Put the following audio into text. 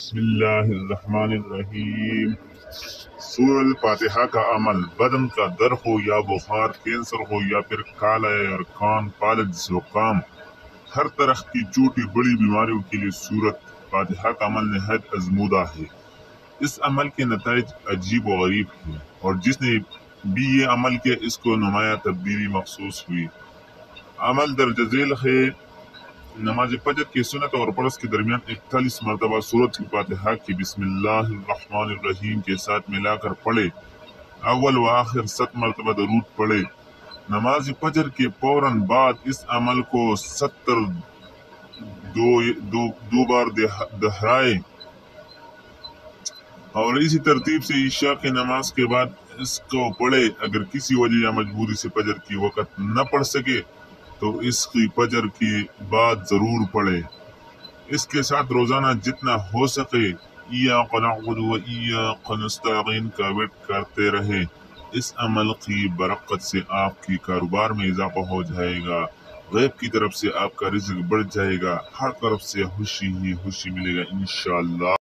بسم اللہ الرحمن الرحیم۔ سورہ الفاتحہ کا عمل بدن کا درد ہو یا بخار، کینسر ہو یا پھر کالا ارکان، فالج زکام، ہر طرح کی چھوٹی بڑی بیماریوں کے لیے سورۃ فاتحہ کا عمل نہایت ازمودہ ہے۔ اس عمل کے نتائج عجیب و غریب ہیں اور جس نے بھی یہ عمل کیا اس کو نمایاں تبدیلی محسوس ہوئی۔ عمل درج ذیل ہے۔ نماز فجر کی سنت اور فرض کے درمیان 41 مرتبہ سورۃ فاتحہ کی بسم اللہ الرحمن الرحیم کے ساتھ ملا کر پڑھے۔ اول و آخر 7 مرتبہ درود پڑھے۔ نماز فجر کے فوراً بعد اس عمل کو 70 دو بار دہرائے اور اسی ترتیب سے عشاء کی نماز کے بعد اس کو پڑھے۔ اگر کسی وجہ یا مجبوری سے فجر کی وقت نہ پڑھ سکے تو اس کی فجر کی بعد ضرور پڑھے۔ اس کے ساتھ روزانہ جتنا ہو سکے ایاک نعبد و ایاک نستعین کا ورد کرتے رہے۔ اس عمل کی برکت سے آپ کی کاروبار میں اضافہ ہو جائے گا، غیب کی طرف سے آپ کا رزق بڑھ جائے گا، ہر طرف سے خوشی ہی خوشی ملے گا انشاءاللہ۔